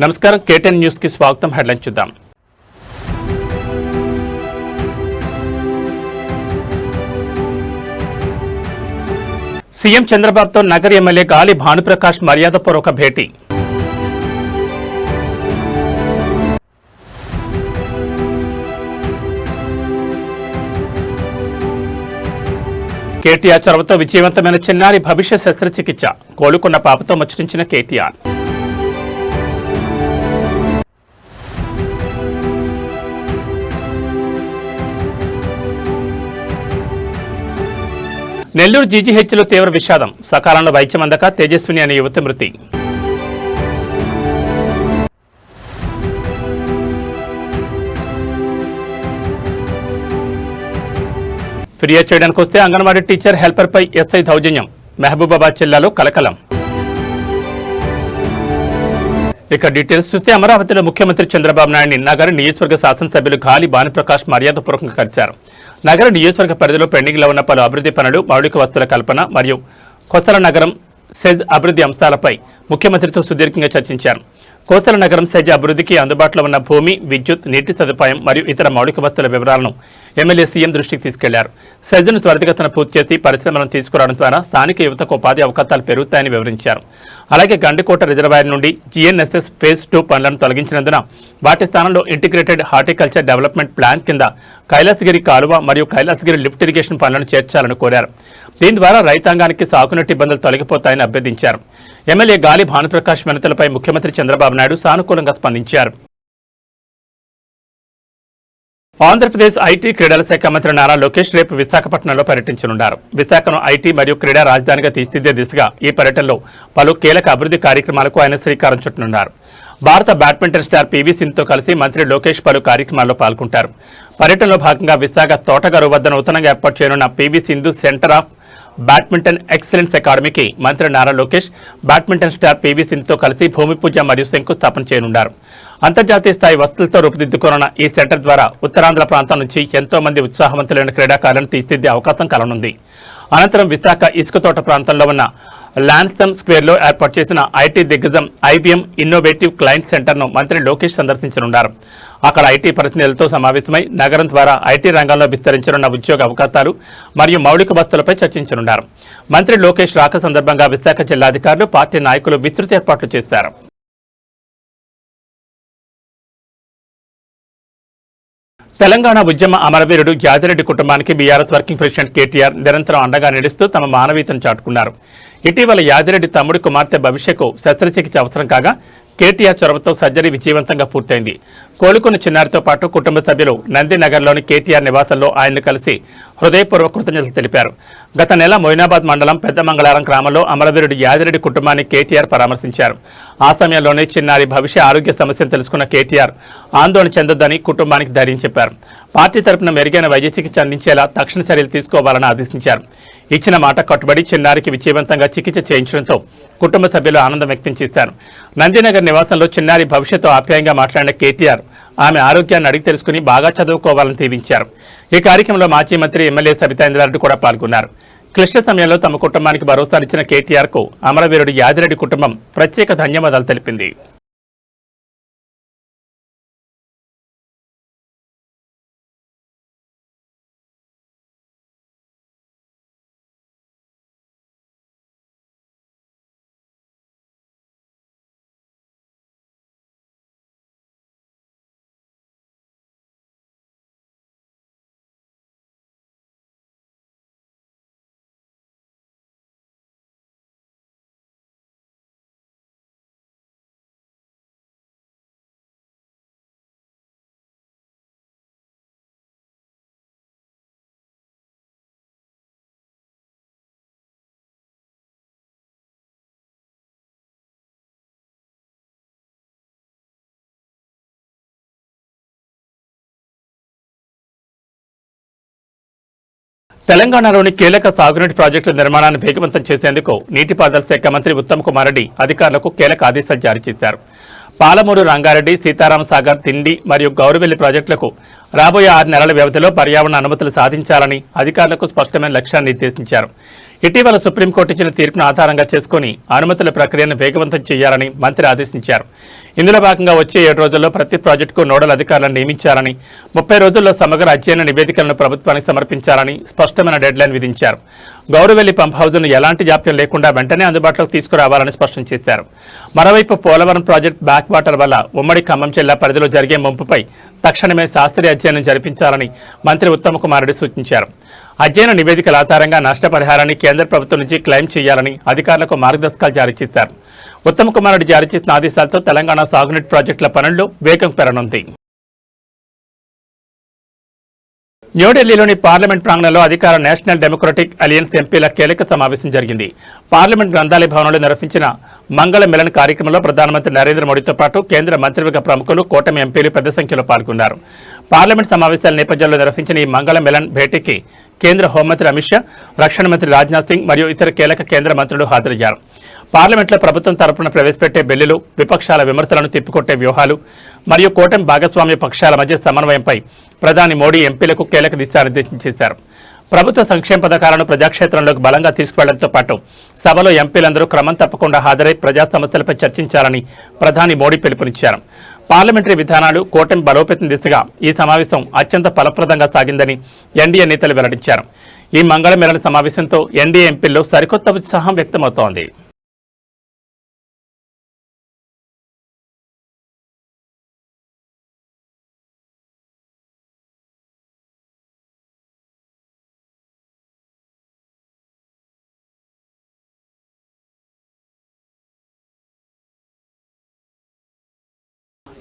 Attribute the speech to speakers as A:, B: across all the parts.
A: నమస్కారం KTN news కి స్వాగతం. హెడ్లైన్ చూద్దాం. సీఎం చంద్రబాబుతో నగర ఎమ్మెల్యే గాలి భానుప్రకాష్ మర్యాదపూర్వక భేటీ. కేటీఆర్ చొరవతో విజయవంతమైన చిన్నారి భవిష్య శస్త్రచికిత్స. కోలుకున్న పాపతో ముచ్చటించిన కేటీఆర్. నెల్లూరు జీజీహెచ్లో తీవ్ర విషాదం. సకాలంలో వైద్యం అందక తేజస్విని అనే యువతి మృతి. ఫిర్యాదు చేయడానికి వస్తే అంగన్వాడీ టీచర్ హెల్పర్పై ఎస్ఐ దౌర్జన్యం. మహబూబాబాద్ జిల్లాలో కలకలం. ఇక డీటెయిల్స్ చూస్తే అమరావతిలో ముఖ్యమంత్రి చంద్రబాబు నాయుడిని నగర నియోజకవర్గ శాసనసభ్యులు గాలి భానుప్రకాష్ మర్యాదపూర్వకంగా కలిశారు. నగర నియోజకవర్గ పరిధిలో పెండింగ్లో ఉన్న పలు అభివృద్ధి పనులు, మౌలిక వస్తువుల కల్పన మరియు కోసల నగరం సెజ్ అభివృద్ధి అంశాలపై ముఖ్యమంత్రితో సుదీర్ఘంగా చర్చించారు. కోసల నగరం సెజ్ అభివృద్ధికి అందుబాటులో ఉన్న భూమి, విద్యుత్, నీటి సదుపాయం మరియు ఇతర మౌలిక వస్తువుల వివరాలను ఎమ్మెల్యే సీఎం దృష్టికి తీసుకెళ్లారు. సెజ్ను త్వరితగతిన పూర్తి చేసి పరిశ్రమలను తీసుకురావడం ద్వారా స్థానిక యువతకు ఉపాధి అవకాశాలు పెరుగుతాయని వివరించారు. అలాగే గండికోట రిజర్వాయర్ నుండి జీఎన్ఎస్ఎస్ ఫేజ్ 2 పనులను తొలగించినందున వాటి స్థానంలో ఇంటిగ్రేటెడ్ హార్టికల్చర్ డెవలప్మెంట్ ప్లాన్ కింద కైలాసగిరి కాలువ మరియు కైలాసగిరి లిఫ్ట్ ఇరిగేషన్ పనులను చేర్చాలని కోరారు. దీని ద్వారా రైతాంగానికి సాగునీటి ఇబ్బందులు తొలగిపోతాయని అభ్యర్థించారు. ఎమ్మెల్యే గాలి భానుప్రకాష్ వినతులపై ముఖ్యమంత్రి చంద్రబాబు నాయుడు సానుకూలంగా స్పందించారు. ఆంధ్రప్రదేశ్ ఐటీ క్రీడల శాఖ మంత్రి నారా లోకేష్ రేపు విశాఖపట్నంలో పర్యటించనున్నారు. విశాఖను ఐటీ మరియు క్రీడా రాజధానిగా తీర్చిదిద్దే దిశగా ఈ పర్యటనలో పలు కీలక అభివృద్ధి కార్యక్రమాలకు ఆయన శ్రీకారం చుట్టనున్నారు. భారత బ్యాడ్మింటన్ స్టార్ PV సింధుతో కలిసి మంత్రి లోకేష్ పలు కార్యక్రమాల్లో పాల్గొంటారు. పర్యటనలో భాగంగా విశాఖ తోటగారు వద్ద నూతనంగా ఏర్పాటు చేయనున్న PV Sindhu centre of badminton excellence అకాడమీకి మంత్రి Nara Lokesh badminton star PV సింధుతో కలిసి భూమి పూజ మరియు శంకుస్థాపన చేయనున్నారు. అంతర్జాతీయ స్థాయి వసతులతో రూపుదిద్దుకున్న ఈ సెంటర్ ద్వారా ఉత్తరాంధ్ర ప్రాంతం నుంచి ఎంతో మంది ఉత్సాహవంతులైన క్రీడాకారులను తీర్చిదిద్దే అవకాశం కలనుంది. అనంతరం విశాఖ ఇసుక తోట ప్రాంతంలో ఉన్న లాన్సమ్ స్క్వేర్లో ఏర్పాటు చేసిన ఐటీ దిగ్గజం IBM ఇన్నోవేటివ్ క్లయింట్ సెంటర్ను మంత్రి లోకేష్ సందర్శించనున్నారు. అక్కడ ఐటీ ప్రతినిధులతో సమావేశమై నగరం ద్వారా ఐటీ రంగంలో విస్తరించనున్న ఉద్యోగ అవకాశాలు మరియు మౌలిక వస్తువులపై చర్చించనున్నారు. మంత్రి లోకేష్ రాక సందర్భంగా విశాఖ జిల్లాధికారులు, పార్టీ నాయకులు విస్తృత ఏర్పాట్లు చేశారు. తెలంగాణ ఉద్యమ అమరవీరుడు జాతిరెడ్డి కుటుంబానికి బీఆర్ఎస్ వర్కింగ్ ప్రెసిడెంట్ కేటీఆర్ నిరంతరం అండగా నిలుస్తూ తమ మానవీయతను చాటుకున్నారు. ఇటీవల యాదిరెడ్డి తమ్ముడి కుమార్తె భవిష్యకు శస్త్రచికిత్స అవసరం కాగా కేటీఆర్ చొరవతో సర్జరీ విజయవంతంగా పూర్తయింది. కోలుకున్న చిన్నారితో పాటు కుటుంబ సభ్యులు నందినగర్లోని కేటీఆర్ నివాసంలో ఆయన్ను కలిసి హృదయపూర్వక కృతజ్ఞతలు తెలిపారు. గత నెల మొయినాబాద్ మండలం పెద్దమంగళారం గ్రామంలో అమరవీరుడు యాదిరెడ్డి కుటుంబాన్ని కేటీఆర్ పరామర్శించారు. ఆ సమయంలోనే చిన్నారి భవిష్య ఆరోగ్య సమస్యను తెలుసుకున్న కేటీఆర్ ఆందోళన చెందొద్దని కుటుంబానికి ధైర్యం చెప్పారు. పార్టీ తరపున మెరుగైన వైద్య చికిత్స అందించేలా తక్షణ చర్యలు తీసుకోవాలని ఆదేశించారు. ఇచ్చిన మాట కట్టుబడి చిన్నారికి విజయవంతంగా చికిత్స చేయించడంతో కుటుంబ సభ్యులు ఆనందం వ్యక్తం చేశారు. నందినగర్ నివాసంలో చిన్నారి భవిష్యత్తు ఆప్యాయంగా మాట్లాడిన కేటీఆర్ ఆమె ఆరోగ్యాన్ని అడిగి తెలుసుకుని బాగా చదువుకోవాలని దీవించారు. ఈ కార్యక్రమంలో మాజీ మంత్రి ఎమ్మెల్యే సబితా ఇంద్రారెడ్డి కూడా పాల్గొన్నారు. క్లిష్ట సమయంలో తమ కుటుంబానికి భరోసానిచ్చిన కేటీఆర్కు అమరవీరుడు యాదిరెడ్డి కుటుంబం ప్రత్యేక ధన్యవాదాలు తెలిపింది. తెలంగాణలోని కీలక సాగునీటి ప్రాజెక్టుల నిర్మాణాన్ని వేగవంతం చేసేందుకు నీటిపారుదల శాఖ మంత్రి ఉత్తమ్ కుమార్ రెడ్డి అధికారులకు కీలక ఆదేశాలు జారీ చేశారు. పాలమూరు, రంగారెడ్డి, సీతారామ సాగర్, తిండి మరియు గౌరవెల్లి ప్రాజెక్టులకు రాబోయే 6 నెలల వ్యవధిలో పర్యావరణ అనుమతులు సాధించాలని అధికారులకు స్పష్టమైన లక్ష్యాన్ని నిర్దేశించారు. ఇటీవల సుప్రీంకోర్టు ఇచ్చిన తీర్పును ఆధారంగా చేసుకుని అనుమతుల ప్రక్రియను వేగవంతం చేయాలని మంత్రి ఆదేశించారు. ఇందులో భాగంగా వచ్చే 7 రోజుల్లో ప్రతి ప్రాజెక్టుకు నోడల్ అధికారులను నియమించాలని, 30 రోజుల్లో సమగ్ర అధ్యయన నివేదికలను ప్రభుత్వానికి సమర్పించాలని స్పష్టమైన డెడ్లైన్ విధించారు. గౌరవెల్లి పంప్ హౌజ్ను ఎలాంటి జాప్యం లేకుండా వెంటనే అందుబాటులోకి తీసుకురావాలని స్పష్టం చేశారు. మరోవైపు పోలవరం ప్రాజెక్టు బ్యాక్ వాటర్ వల్ల ఉమ్మడి ఖమ్మం జిల్లా పరిధిలో జరిగే ముంపుపై తక్షణమే శాస్త్రీయ అధ్యయనం జరిపించాలని మంత్రి ఉత్తమ్ కుమార్ రెడ్డి సూచించారు. అధ్యయన నివేదికల ఆధారంగా నష్టపరిహారాన్ని కేంద్ర ప్రభుత్వం నుంచి క్లెయిమ్ చేయాలని అధికారులకు మార్గదర్శకాలు జారీ చేశారు. ఉత్తమ్ కుమార్ రెడ్డి జారీ చేసిన ఆదేశాలతో తెలంగాణ సాగునీటి ప్రాజెక్టుల పనుల్లో వేగం పెరగనుంది. న్యూఢిల్లీలోని పార్లమెంట్ ప్రాంగణంలో అధికార నేషనల్ డెమోక్రటిక్ అలయన్స్ ఎంపీల కీలక సమావేశం జరిగింది. పార్లమెంట్ గ్రంథాలయ భవనంలో నిర్వహించిన మంగళ మిలన్ కార్యక్రమంలో ప్రధానమంత్రి నరేంద్ర మోడీతో పాటు కేంద్ర మంత్రివర్గ ప్రముఖులు, కూటమి ఎంపీలు పెద్ద సంఖ్యలో పాల్గొన్నారు. పార్లమెంట్ సమావేశాల నేపథ్యంలో నిర్వహించిన ఈ మంగళ మిలన్ భేటీకి కేంద్ర హోంమంత్రి అమిత్ షా, రక్షణ మంత్రి రాజ్నాథ్ సింగ్ మరియు ఇతర కీలక కేంద్ర మంత్రులు హాజరయ్యారు. పార్లమెంట్లో ప్రభుత్వం తరపున ప్రవేశపెట్టే బిల్లులు, విపక్షాల విమర్శలను తిప్పికొట్టే వ్యూహాలు మరియు కూటమి భాగస్వామ్య పక్షాల మధ్య సమన్వయంపై ప్రధాని మోడీ ఎంపీలకు కీలక దిశానిర్దేశం చేశారు. ప్రభుత్వ సంక్షేమ పథకాలను ప్రజాక్షేత్రంలోకి బలంగా తీసుకువెళ్లడంతో పాటు సభలో ఎంపీలందరూ క్రమం తప్పకుండా హాజరై ప్రజా సమస్యలపై చర్చించాలని ప్రధాని మోడీ పిలుపునిచ్చారు. పార్లమెంటరీ విధానాలు, కూటమి బలోపేతం దిశగా ఈ సమావేశం అత్యంత ఫలప్రదంగా సాగిందని ఎన్డీఏ నేతలు వెల్లడించారు. ఈ మంగళ మిలన సమావేశంతో ఎన్డీఏ ఎంపీల్లో సరికొత్త ఉత్సాహం వ్యక్తమవుతోంది.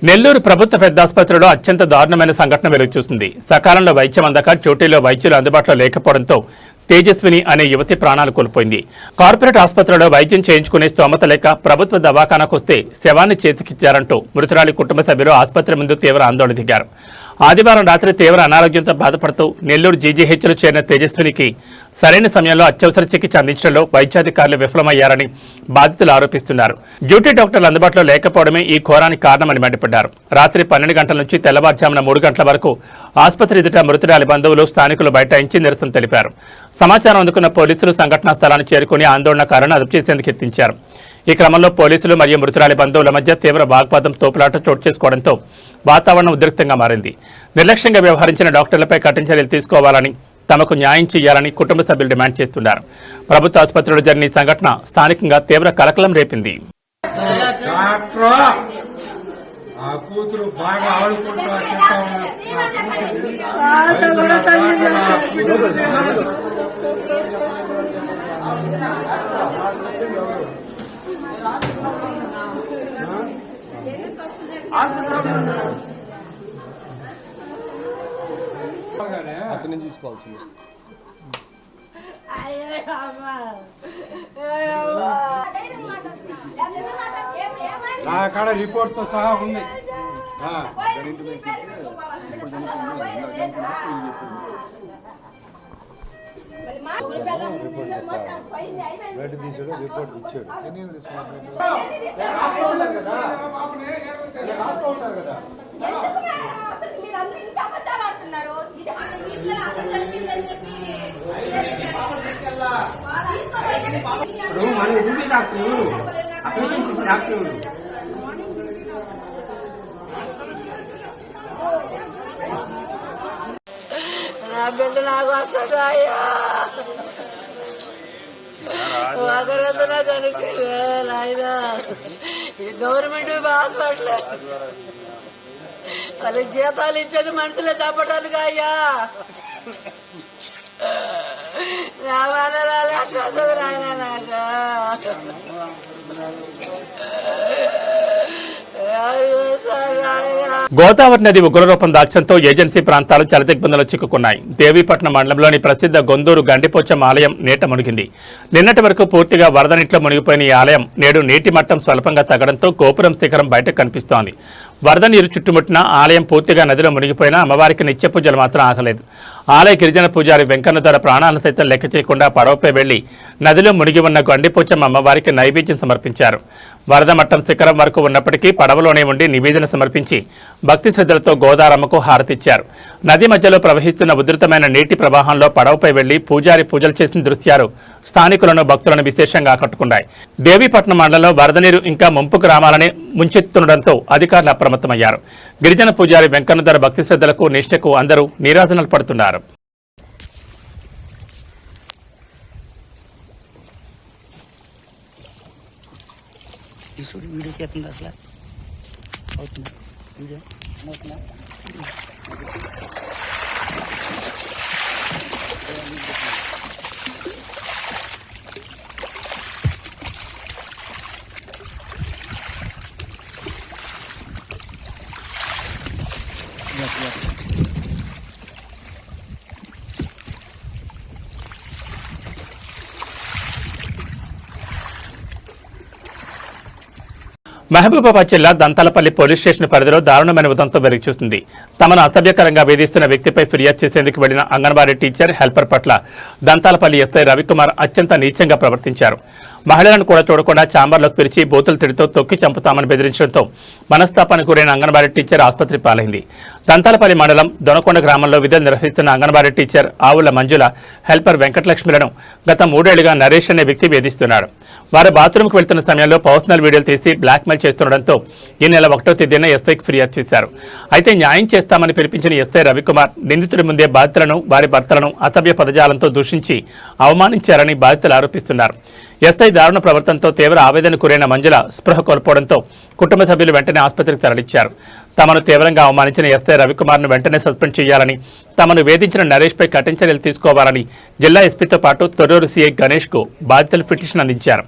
A: నెల్లూరు ప్రభుత్వ పెద్దాసుపత్రిలో అత్యంత దారుణమైన సంఘటన వెలుగుచూసింది. సకాలంలో వైద్యం అందక డ్యూటీలో వైద్యులు అందుబాటులో లేకపోవడంతో తేజస్విని అనే యువతి ప్రాణాలు కోల్పోయింది. కార్పొరేట్ ఆసుపత్రిలో వైద్యం చేయించుకునే స్తోమత లేక ప్రభుత్వ దవాఖానాకు వస్తే శవాన్ని చేతికిచ్చారంటూ మృతురాలి కుటుంబ సభ్యులు ఆసుపత్రి ముందు తీవ్ర ఆందోళన దిగారు. ఆదివారం రాత్రి తీవ్ర అనారోగ్యంతో బాధపడుతూ నెల్లూరు జీజీహెచ్లో చేరిన తేజస్వినికి సరైన సమయంలో అత్యవసర చికిత్స అందించడంలో వైద్యాధికారులు విఫలమయ్యారని బాధితులు ఆరోపిస్తున్నారు. డ్యూటీ డాక్టర్లు అందుబాటులో లేకపోవడమే ఈ ఘోరానికి కారణమని మండిపడ్డారు. రాత్రి 12 గంటల నుంచి తెల్లవారుజామున 3 గంటల వరకు ఆసుపత్రి ఎదుట మృతురాలి బంధువులు, స్థానికులు బైఠాయించి నిరసన తెలిపారు. సమాచారం అందుకున్న పోలీసులు సంఘటనా స్థలాన్ని చేరుకుని ఆందోళనకారులను అదుపు చేసేందుకు యత్నించారు. ఈ క్రమంలో పోలీసులు మరియు మృతురాలి బంధువుల మధ్య తీవ్ర వాగ్వాదం, తోపులాట చోటు చేసుకోవడంతో వాతావరణం ఉద్రిక్తంగా మారింది. నిర్లక్ష్యంగా వ్యవహరించిన డాక్టర్లపై కఠిన చర్యలు తీసుకోవాలని, తమకు న్యాయం చేయాలని కుటుంబ సభ్యులు డిమాండ్ చేస్తున్నారు. ప్రభుత్వ ఆసుపత్రిలో జరిగిన ఈ సంఘటన స్థానికంగా తీవ్ర కలకలం రేపింది.
B: అక్కడి నుంచి తీసుకోవాల్సింది. నా కాడ రిపోర్ట్ తో సహా ఉంది. బయట తీసాడు, రిపోర్ట్ ఇచ్చాడు.
C: నా బిడ్డ నాకు వస్తుంది అయ్యా, ఒకరంతా చనిపోయి ఆయన గవర్నమెంట్ హాస్పిటల్ వాళ్ళకి జీతాలు ఇచ్చేది మనుషులే చెప్పడానికి అయ్యా. నా మనరాలు అట్లా వస్తుంది నాయన నాకు.
A: గోదావరి నది ఉగ్రరూపం దాల్చడంతో ఏజెన్సీ ప్రాంతాలు జలదిగ్బంధంలో చిక్కుకున్నాయి. దేవీపట్నం మండలంలోని ప్రసిద్ధ గొందూరు గండిపోచమ్మ ఆలయం నీట మునిగింది. నిన్నటి వరకు పూర్తిగా వరద నీటిలో మునిగిపోయిన ఈ ఆలయం నేడు నీటి మట్టం స్వల్పంగా తగ్గడంతో గోపురం శిఖరం బయటకు కనిపిస్తోంది. వరద నీరు చుట్టుముట్టిన ఆలయం పూర్తిగా నదిలో మునిగిపోయినా అమ్మవారికి నిత్య పూజలు మాత్రం ఆగలేదు. ఆలయ గిరిజన పూజారి వెంకన్న ద్వారా ప్రాణాలను సైతం లెక్క చేయకుండా పడవపై వెళ్లి నదిలో మునిగి ఉన్న గండిపోచమ్మ అమ్మవారికి నైవేద్యం సమర్పించారు. వరద మట్టం శిఖరం వరకు ఉన్నప్పటికీ పడవలోనే ఉండి నివేదన సమర్పించి భక్తి శ్రద్ధలతో గోదారమ్మకు హారతిచ్చారు. నది మధ్యలో ప్రవహిస్తున్న ఉధృతమైన నీటి ప్రవాహంలో పడవపై వెళ్లి పూజారి పూజలు చేసిన దృశ్యాలు స్థానికులను భక్తులను విశేషంగా ఆకట్టుకున్నాయి. దేవీపట్నం మండలంలో వరద నీరు ఇంకా ముంపు గ్రామాలనే ముంచెత్తుండటంతో అధికారులు అప్రమత్తమయ్యారు. గిరిజన పూజారి వెంకన్న ద్వారా భక్తి శ్రద్ధలకు నిష్ఠకు అందరూ నీరాజనాలు పడుతున్నారు.
D: వీడియో చేస్తుంది అసలు అవుతుంది వీడియో
A: మహబూబాబాద్ జిల్లా దంతాలపల్లి పోలీస్ స్టేషన్ పరిధిలో దారుణమైన ఉదంతం వెలుగుచూసింది. తమను అసభ్యకరంగా వేధిస్తున్న వ్యక్తిపై ఫిర్యాదు చేసేందుకు వెళ్లిన అంగన్వాడీ టీచర్ హెల్పర్ పట్ల దంతాలపల్లి ఎస్ఐ రవికుమార్ అత్యంత నీచంగా ప్రవర్తించారు. మహిళలను కూడా చూడకుండా ఛాంబర్లోకి పిలిచి బూతులు తిడితో తొక్కి చంపుతామని బెదిరించడంతో మనస్తాపానికి గురైన అంగన్వాడీ టీచర్ ఆసుపత్రి పాలైంది. దంతాలపల్లి మండలం దొనకొండ గ్రామంలో విధులు నిర్వహిస్తున్న అంగన్వాడీ టీచర్ ఆవుల మంజుల, హెల్పర్ వెంకటలక్ష్మిలను గత 3 ఏళ్లుగా నరేష్ అనే వ్యక్తి వేధిస్తున్నాడు. వారు బాత్రూంకు వెళ్తున్న సమయంలో పర్సనల్ వీడియోలు తీసి బ్లాక్మెయిల్ చేస్తుండటంతో ఈ నెల 1వ తేదీన ఎస్ఐకి ఫిర్యాదు చేశారు. అయితే న్యాయం చేస్తామని పిలిపించిన ఎస్ఐ రవికుమార్ నిందితుడి ముందే బాధితులను, వారి భర్తలను అసభ్య పదజాలంతో దూషించి అవమానించారని బాధితులు ఆరోపిస్తున్నారు. ఎస్ఐ దారుణ ప్రవర్తనతో తీవ్ర ఆవేదనకు గురైన మంజుల స్పృహ కోల్పోవడంతో కుటుంబ సభ్యులు వెంటనే ఆసుపత్రికి తరలించారు. తమను తీవ్రంగా అవమానించిన ఎస్ఐ రవికుమార్ను వెంటనే సస్పెండ్ చేయాలని, తమను వేధించిన నరేష్పై కఠిన చర్యలు తీసుకోవాలని జిల్లా ఎస్పీతో పాటు తొర్రూరు సీఐ గణేష్కు బాధితులు పిటిషన్ అందించారు.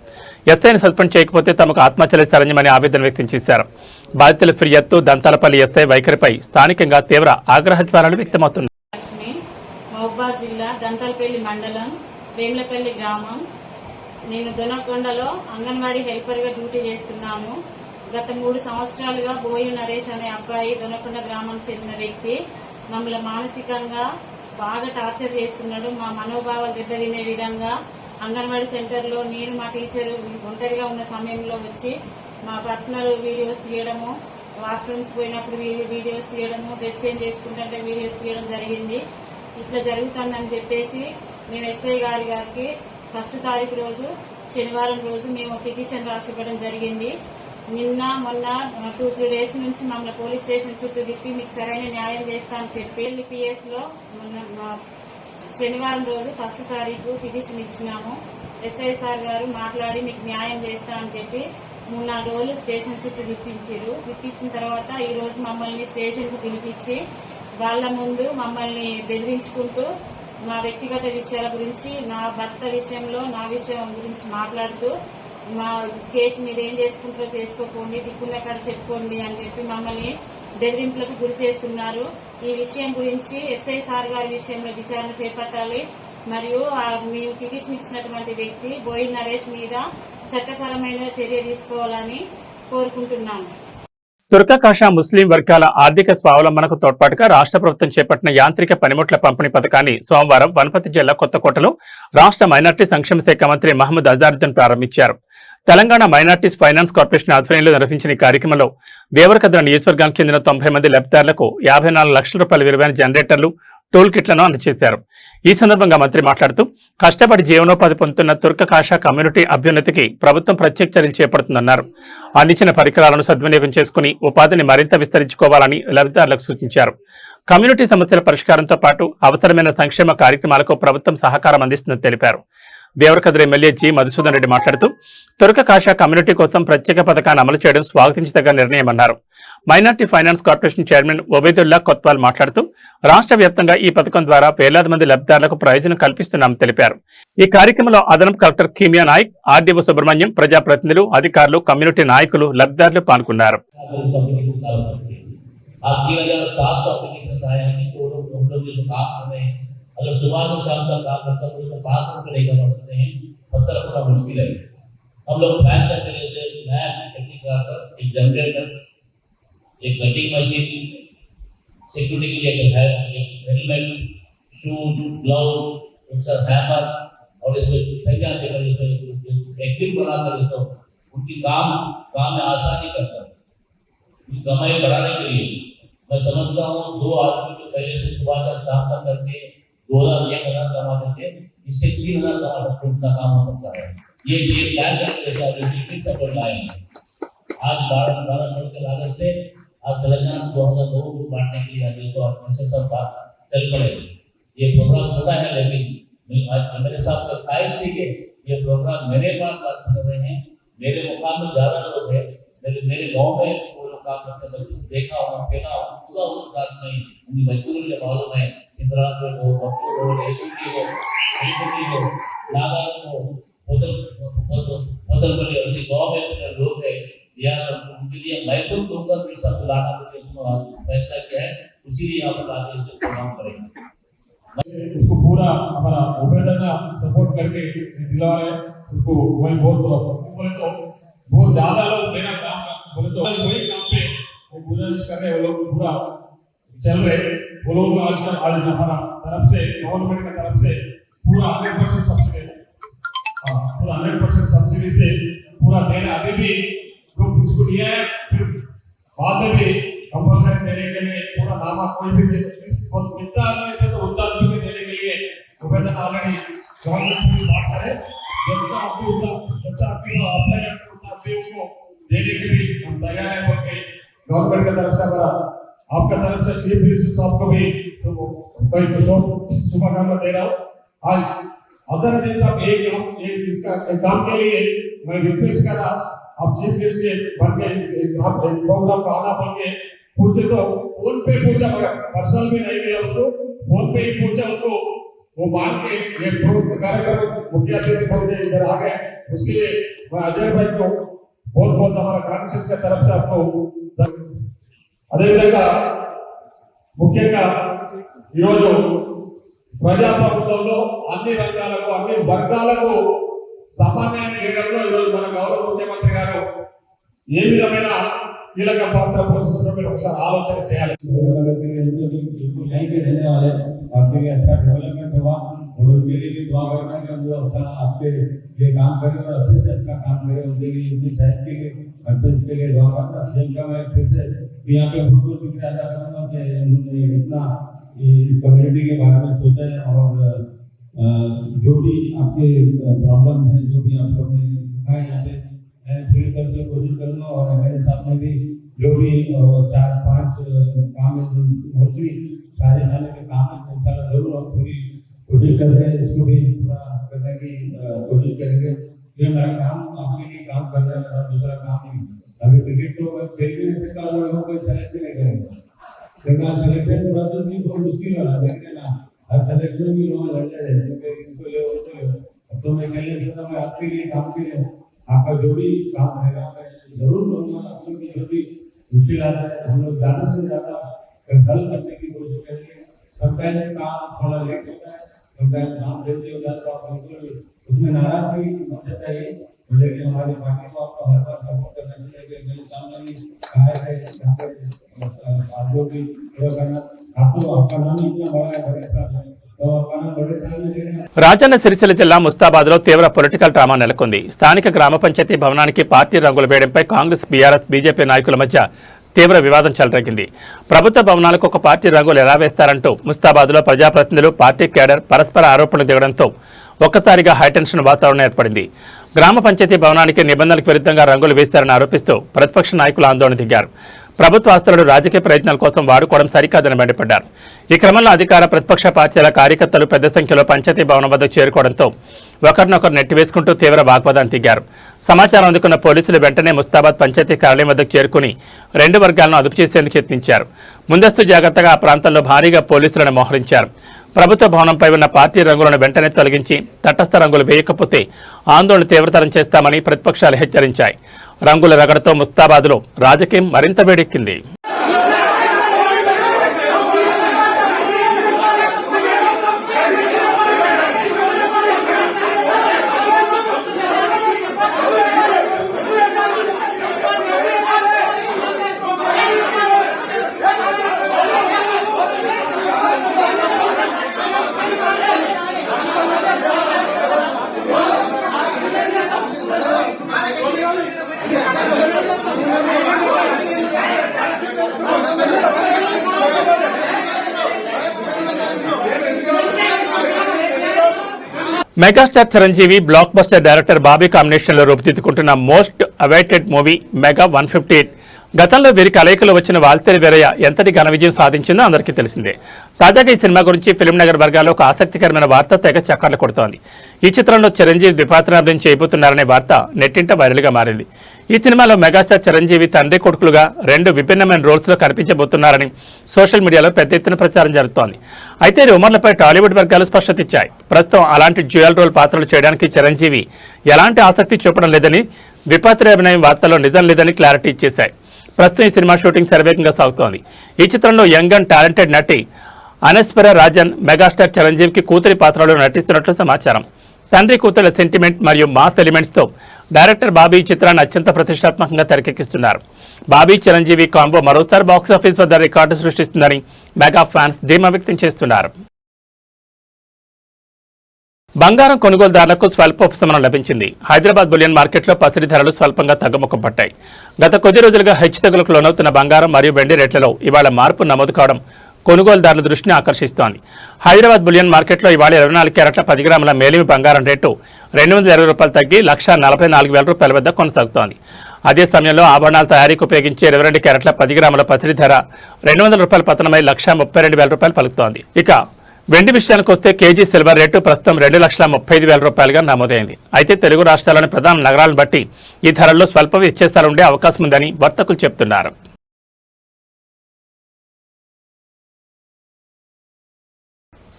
A: ఎస్ఐని సస్పెండ్ చేయకపోతే తమకు ఆత్మహత్యలే శరణ్యమని ఆవేదన వ్యక్తం చేశారు. బాధితుల ఫిర్యాదుతో దంతాలపల్లి ఎస్ఐ వైఖరిపై స్థానికంగా తీవ్ర ఆగ్రహ జ్వాలలు వ్యక్తమవుతున్నాయి.
E: మహబూబాబాద్ జిల్లా దంతాలపల్లి మండలం వేములపల్లి గ్రామం. నేను దొనకొండలో అంగన్వాడీ హెల్పర్గా డ్యూటీ చేస్తున్నాను. గత 3 సంవత్సరాలుగా బోయి నరేష్ అనే అబ్బాయి దొనకొండ గ్రామానికి చెందిన వ్యక్తి మమ్మల్ని మానసికంగా బాగా టార్చర్ చేస్తున్నాడు. మా మనోభావాలు దెబ్బతినే విధంగా అంగన్వాడీ సెంటర్లో నేను మా టీచరు ఒంటరిగా ఉన్న సమయంలో వచ్చి మా పర్సనల్ వీడియోస్ తీయడము, వాష్రూమ్స్ పోయినప్పుడు వీడియోస్ తీయడము, డ్రెస్ చేంజ్ చేసుకుంటే వీడియోస్ తీయడం జరిగింది. ఇట్లా జరుగుతుందని చెప్పేసి నేను ఎస్ఐ గారికి 1వ తారీఖు రోజు శనివారం రోజు మేము పిటిషన్ రాసి ఇవ్వడం జరిగింది. నిన్న మొన్న 2-3 డేస్ నుంచి మమ్మల్ని పోలీస్ స్టేషన్ చుట్టూ తిప్పి మీకు సరైన న్యాయం చేస్తా అని చెప్పి పిఎస్ లో శనివారం రోజు 1వ తారీఖు పిటిషన్ ఇచ్చినాము. ఎస్ఐ సార్ గారు మాట్లాడి మీకు న్యాయం చేస్తా అని చెప్పి 3-4 రోజులు స్టేషన్ చుట్టూ తిప్పించిన తర్వాత ఈ రోజు మమ్మల్ని స్టేషన్ కు పిలిపించి వాళ్ళ ముందు మమ్మల్ని బెదిరించుకుంటూ మా వ్యక్తిగత విషయాల గురించి, నా భర్త విషయంలో నా విషయం గురించి మాట్లాడుతూ మా కేసు మీరు ఏం చేసుకుంటారో చేసుకోకండి, దిక్కున్న కాడ చెప్పుకోండి అని చెప్పి మమ్మల్ని బెదిరింపులకు గురి చేస్తున్నారు. ఈ విషయం గురించి ఎస్ఐ సార్ గారి విషయంలో విచారణ చేపట్టాలి. మరియు మేము పిటిషన్ ఇచ్చినటువంటి వ్యక్తి బోయి నరేష్ మీద చట్టపరమైన చర్య తీసుకోవాలని కోరుకుంటున్నాను.
A: తుర్కకాషా ముస్లిం వర్గాల ఆర్థిక స్వావలంబనకు తోడ్పాటుగా రాష్ట్ర ప్రభుత్వం చేపట్టిన యాంత్రిక పనిముట్ల పంపిణీ పథకాన్ని సోమవారం వనపర్తి జిల్లా కొత్తకోటలో రాష్ట్ర మైనార్టీ సంక్షేమ శాఖ మంత్రి మహమ్మద్ అజారుద్దీన్ ప్రారంభించారు. తెలంగాణ మైనార్టీస్ ఫైనాన్స్ కార్పొరేషన్ ఆధ్వర్యంలో నిర్వహించిన ఈ కార్యక్రమంలో దేవరకద్ర నియోజకవర్గానికి చెందిన 90 మంది లబ్ధిదారులకు 54 లక్షల రూపాయల విలువైన జనరేటర్లు, టోల్ కిట్లను అందజేశారు. ఈ సందర్భంగా మంత్రి మాట్లాడుతూ కష్టపడి జీవనోపాధి పొందుతున్న తుర్కకాషా కమ్యూనిటీ అభ్యున్నతికి ప్రభుత్వం ప్రత్యేక చర్యలు చేపడుతుందన్నారు. అందించిన పరికరాలను సద్వినియోగం చేసుకుని ఉపాధిని మరింత విస్తరించుకోవాలని లబ్ధిదారులకు సూచించారు. కమ్యూనిటీ సమస్యల పరిష్కారంతో పాటు అవసరమైన సంక్షేమ కార్యక్రమాలకు ప్రభుత్వం సహకారం అందిస్తుందని తెలిపారు. దేవరకద్ర ఎమ్మెల్యే జి మధుసూదన్ రెడ్డి మాట్లాడుతూ తుర్కకాషా కమ్యూనిటీ కోసం ప్రత్యేక పథకాన్ని అమలు చేయడం స్వాగతించదగ్గ నిర్ణయమన్నారు. Minority finance corporation chairman Obaidullah Kotwal మాట్లాడుతూ రాష్ట్ర వ్యాప్తంగా ఈ పథకం ద్వారా వేలాది మంది లబ్ధిదారులకు ప్రయోజనం కల్పిస్తున్నామని తెలిపారు. ఈ కార్యక్రమంలో అదనపు కలెక్టర్ కీమియా నాయక్, ఆర్డీఓ సుబ్రహ్మణ్యం, ప్రజాప్రతినిధులు, అధికారులు, కమ్యూనిటీ నాయకులు, లబ్ధిదారులు పాల్గొన్నారు.
F: अगर सुबह से शाम तक काम करता है तो पास में नहीं कर सकते हैं, पत्थर रखना मुश्किल है. हम लोग प्लान करके लेते हैं, नया टेक्निक कर एक जनरेटर, एक कटिंग मशीन, सिक्योरिटी के लिए एक हेलमेट, शूज, ग्लव्स, उसका हैमर और इसमें सरिया देकर इसमें एक्टिव बनाकर इसको उनकी काम में आसानी करता है। उनकी कमाई बढ़ाने के लिए मैं समझता हूँ 2 आदमी जो पहले से सुबह तक शाम तक करके 2000-1000 कमाते थे, इससे 3000 कमा सकते, उतना काम हो सकता है। ये प्लान करके सपोर्ट लाए आज 12 करोड़ की लागत से आज तेलंगाना में 2000 लोगों को बांटने के लिए आज इसको ऑर्गेनाइजेशन सब बात चल पड़े। ये प्रोग्राम छोटा है, लेकिन आज मेरे साथ का ख्वाहिश थी कि ये प्रोग्राम मेरे पास बात कर रहे हैं, मेरे मुकाम में ज्यादा लोग हैं, मेरे गाँव में वो लोग काम करते हैं, देखा हो कहना हो पूरा उस बात नहीं, उनकी मजबूरी मुझे मालूम है। चित्रांगन हो, बक्सर हो, एचपी हो, नागा हो, होतलपल्ली ऐसे गाँव में लोग हैं, या उनके लिए मैं खुद दूंगा पैसा बुलाना फैसला किया है, इसीलिए यहाँ पर आगे इसे प्रोग्राम करेंगे।
B: उसको पूरा हमारा उम्मीदना सपोर्ट करके दिला रहे उसको। वही बोले तो बहुत ज्यादा लोग मेरा काम बोले तो वही काम पे गुजारिश कर रहे, वो लोग पूरा चल रहे। वो लोग आज हमारा तरफ से गवर्नमेंट की तरफ से पूरा 100% सब्सिडी, पूरा 100% सब्सिडी से पूरा देना। अभी भी जो इसको दिया है, फिर बाद में भी कंपल्सरी देने के लिए पूरा नामा कोई भी कितना आदमी थे तो उतना आदमी को देने के लिए निवेदन ऑलरेडी गवर्नमेंट से बात करे। जब तक आपको अप्लाई करते को देने के लिए हम तैयार हैं, बोलके गवर्नमेंट की तरफ से हमारा आपका तरफ से चीफ मिनिस्टर साहब को भी शुभकामना दे रहा हूँ। आज अदर दिन साहब एक इसका काम के लिए मैं रिक्वेस्ट कर रहा, आप चीफ मिनिस्टर के बन के प्रोग्राम का आना बन के पूछे तो फोन पे पूछा, मगर पर्सनल भी नहीं किया उसको, फोन पे ही पूछा उसको। वो मान के ये कार्यक्रम मुखिया अतिथि बोल के इधर आ गए। उसके लिए मैं अजय भाई को बहुत बहुत हमारा कांग्रेस की तरफ से आपको అదే విధంగా ముఖ్యంగా ఈరోజు ప్రజాప్రభుత్వంలో అన్ని రంగాలకు అన్ని వర్గాలకు సమన్వయం చేయడంలో ఈరోజు మన గౌరవ ముఖ్యమంత్రి గారు ఏ విధమైన కీలక పాత్ర పోషిస్తున్నారో మీరు ఒకసారి ఆలోచన చేయాలి।
G: आपके लिए अच्छा डेवलपमेंट हुआ और उनके लिए भी दुआ करना कि हम जो अच्छा आपके लिए काम करें और अच्छे से अच्छा काम करें, उनके लिए उनकी सेहत के लिए अच्छे के लिए दुआ करना। जिनका मैं फिर से यहाँ पे बहुत शुक्रिया अदा करूँगा कि उन्होंने इतना कम्युनिटी के बारे में सोचा है और जो भी आपके प्रॉब्लम है, जो भी आप लोग ने कहा यहाँ पे, मैं पूरी तरह से कोशिश करूँगा। और मेरे साथ में भी जो भी 4-5 काम है, जो मोस्टली सारे साले के काम है, इंशाल्लाह जरूर हम पूरी कोशिश करते हैं, इसको भी पूरा करने की कोशिश करेंगे। ये मेरा काम आपके लिए काम कर रहा है, मेरा दूसरा काम नहीं। अभी क्रिकेट तो खेलने से का लोग कोई सेलेक्ट नहीं करेंगे, क्योंकि सिलेक्शन प्रोसेस भी बहुत मुश्किल हो रहा है, लेकिन ना हर सिलेक्शन भी लोग लड़ रहे हैं, क्योंकि इनको ले तो मैं कहने देता मैं आपके लिए काम के लिए आपका जो भी काम रहेगा मैं जरूर करूँगा। आप लोग जो भी मुश्किल आता है हम लोग ज़्यादा से ज़्यादा हल करने की कोशिश करेंगे। समटाइम्स काम थोड़ा लेट होता है, समटाइम्स काम जल्दी हो जाता है, आप बिल्कुल उसमें नाराज नहीं होना चाहिए, लेकिन हमारी पार्टी को आपको हर बार सपोर्ट करना चाहिए कि मेरे सामने भी कहा है यहाँ पे आप लोग भी करना। आपको आपका नाम इतना बड़ा है, बड़े साहब है, तो आपका नाम बड़े साहब में लेना।
A: రాజన్న సిరిసిల్ల జిల్లా ముస్తాబాద్లో తీవ్ర పొలిటికల్ డ్రామా నెలకొంది। స్థానిక గ్రామ పంచాయతీ భవనానికి పార్టీ రంగులు వేయడంపై కాంగ్రెస్, బీఆర్ఎస్, బీజేపీ నాయకుల మధ్య తీవ్ర వివాదం చెలరేగింది। ప్రభుత్వ భవనాలకు ఒక పార్టీ రంగులు ఎలా వేస్తారంటూ ముస్తాబాద్లో ప్రజాప్రతినిధులు, పార్టీ కేడర్ పరస్పర ఆరోపణలు దిగడంతో ఒక్కసారిగా హైటెన్షన్ వాతావరణం ఏర్పడింది। గ్రామ పంచాయతీ భవనానికి నిబంధనలకు విరుద్ధంగా రంగులు వేశారని ఆరోపిస్తూ ప్రతిపక్ష నాయకులు ఆందోళన దిగారు। ప్రభుత్వ ఆస్తులను రాజకీయ ప్రయత్నాల కోసం వాడుకోవడం సరికాదని మండిపడ్డారు। ఈ క్రమంలో అధికార ప్రతిపక్ష పార్టీల కార్యకర్తలు పెద్ద సంఖ్యలో పంచాయతీ భవనం వద్దకు చేరుకోవడంతో ఒకరినొకరు నెట్టివేసుకుంటూ తీవ్ర వాగ్వాదానికి దిగారు। సమాచారం అందుకున్న పోలీసులు వెంటనే ముస్తాబాద్ పంచాయతీ కార్యాలయం వద్దకు చేరుకుని 2 వర్గాలను అదుపు చేసేందుకు యత్నించారు। ముందస్తు జాగ్రత్తగా ఆ ప్రాంతంలో భారీగా పోలీసులను మోహరించారు। ప్రభుత్వ భవనంపై ఉన్న పార్టీ రంగులను వెంటనే తొలగించి తటస్థ రంగులు వేయకపోతే ఆందోళన తీవ్రతరం చేస్తామని ప్రతిపక్షాలు హెచ్చరించాయి। రంగుల రగడతో ముస్తాబాద్లో రాజకీయం మరింత వేడెక్కింది। Megastar Chiranjeevi block buster director Bobby కాంబినేషన్లో రూపుదిద్దుకుంటున్న మోస్ట్ అవైటెడ్ మూవీ మెగా 158 గతంలో వీరి కలయికలో వచ్చిన వాల్తేరు వీరయ్య ఎంతటి ఘన విజయం సాధించిందో అందరికీ తెలిసిందే. తాజాగా ఈ సినిమా గురించి ఫిల్మ్ నగర్ వర్గాల్లో ఒక ఆసక్తికరమైన వార్త తెగ చక్కర్లు కొడుతోంది. ఈ చిత్రంలో చిరంజీవి ద్విపాత్రాభినయం చేయబోతున్నారనే వార్త నెట్టింట వైరల్గా మారింది. ఈ సినిమాలో మెగాస్టార్ చిరంజీవి తండ్రి కొడుకులుగా 2 విభిన్నమైన రోల్స్లో కనిపించబోతున్నారని సోషల్ మీడియాలో పెద్ద ఎత్తున ప్రచారం జరుగుతోంది. అయితే రూమర్లపై టాలీవుడ్ వర్గాలు స్పష్టత ఇచ్చాయి. ప్రస్తుతం అలాంటి డ్యూయల్ రోల్ పాత్రలు చేయడానికి చిరంజీవి ఎలాంటి ఆసక్తి చూపడం లేదని, ద్విపాత్రాభినయం వార్తలో నిజం లేదని క్లారిటీ ఇచ్చేశాయి. ప్రస్తుతం ఈ సినిమా షూటింగ్ శరవేగంగా సాగుతోంది. ఈ చిత్రంలో యంగ్ అండ్ టాలెంటెడ్ నటి అనస్వర రాజన్ మెగాస్టార్ చిరంజీవికి కూతురి పాత్రలో నటిస్తున్నట్లు సమాచారం. తండ్రి కూతుల సెంటిమెంట్ మరియు మాస్ ఎలిమెంట్స్తో డైరెక్టర్ బాబీ ఈ చిత్రాన్ని అత్యంత ప్రతిష్టాత్మకంగా తెరకెక్కిస్తున్నారు. బాబీ చిరంజీవి కాంబో మరోసారి బాక్సాఫీస్ వద్ద రికార్డు సృష్టిస్తుందని మెగా ఫ్యాన్స్ ధీమా వ్యక్తం చేస్తున్నారు. బంగారం కొనుగోలుదారులకు స్వల్ప ఉపశమనం లభించింది. హైదరాబాద్ బులియన్ మార్కెట్లో పసిడి ధరలు స్వల్పంగా తగ్గుముఖం పట్టాయి. గత కొద్ది రోజులుగా హెచ్చుతగ్గులకు లోనవుతున్న బంగారం మరియు వెండి రేట్లలో ఇవాళ మార్పు నమోదు కావడం కొనుగోలుదారుల దృష్టిని ఆకర్షిస్తోంది. హైదరాబాద్ బులియన్ మార్కెట్లో ఇవాళ 24 క్యారెట్ల 10 గ్రాముల మేలిమి బంగారం రేటు ₹220 తగ్గి ₹1,44,000 వద్ద కొనసాగుతోంది. అదే సమయంలో ఆభరణాల తయారీకి ఉపయోగించే 22 క్యారెట్ల 10 గ్రాముల పసిడి ధర ₹200 పతనమై ₹1,32,000 పలుకుతోంది. ఇక వెండి విషయానికి వస్తే కేజీ సిల్వర్ రేటు ప్రస్తుతం ₹2,35,000గా నమోదైంది. అయితే తెలుగు రాష్ట్రాల్లోని ప్రధాన నగరాలను బట్టి ఈ ధరల్లో స్వల్ప వ్యత్యాసాలుండే అవకాశం ఉందని వర్తకులు చెబుతున్నారు.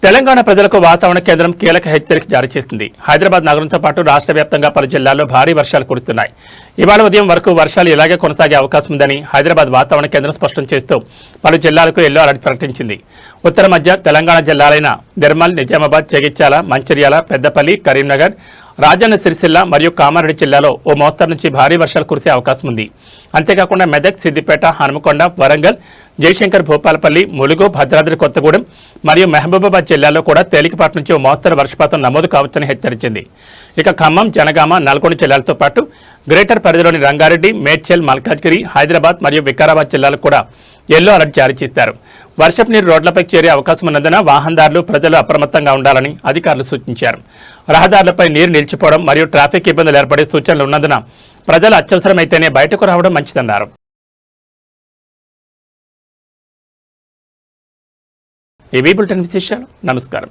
A: తెలంగాణ ప్రజలకు వాతావరణ కేంద్రం కీలక హెచ్చరిక జారీ చేసింది. హైదరాబాద్ నగరంతో పాటు రాష్ట్ర వ్యాప్తంగా పలు జిల్లాల్లో భారీ వర్షాలు కురుస్తున్నాయి. ఇవాళ ఉదయం వరకు వర్షాలు ఇలాగే కొనసాగే అవకాశం ఉందని హైదరాబాద్ వాతావరణ కేంద్రం స్పష్టం చేస్తూ పలు జిల్లాలకు ఎల్లో అలర్ట్ ప్రకటించింది. ఉత్తర మధ్య తెలంగాణ జిల్లాలైన నిర్మల్, నిజామాబాద్, జగిత్యాల, మంచిర్యాల, పెద్దపల్లి, కరీంనగర్, రాజన్న సిరిసిల్ల మరియు కామారెడ్డి జిల్లాలో ఓ మోస్తరు నుంచి భారీ వర్షాలు కురిసే అవకాశం ఉంది. అంతేకాకుండా మెదక్, సిద్దిపేట, హనుమకొండ, వరంగల్, జయశంకర్, భూపాలపల్లి, ములుగు, భద్రాద్రి కొత్తగూడెం మరియు మహబూబాబాద్ జిల్లాల్లో కూడా తేలికపాటి నుంచి ఓ మోస్తరు వర్షపాతం నమోదు కావచ్చని హెచ్చరించింది. ఇక ఖమ్మం, జనగామ, నల్గొండ జిల్లాలతో పాటు గ్రేటర్ పరిధిలోని రంగారెడ్డి, మేడ్చల్, మల్కాజ్గిరి, హైదరాబాద్ మరియు వికారాబాద్ జిల్లాలకు కూడా ఎల్లో అలర్ట్ జారీ చేశారు. వర్షపు నీరు రోడ్లపై చేరే అవకాశం ఉన్నందున వాహనదారులు, ప్రజలు అప్రమత్తంగా ఉండాలని అధికారులు సూచించారు. రహదారులపై నీరు నిలిచిపోవడం మరియు ట్రాఫిక్ ఇబ్బందులు ఏర్పడే సూచనలు ఉన్నందున ప్రజలు అత్యవసరమైతేనే బయటకు రావడం మంచిదన్నారు. ఈ బులెటిన్ విశేషాలు. నమస్కారం.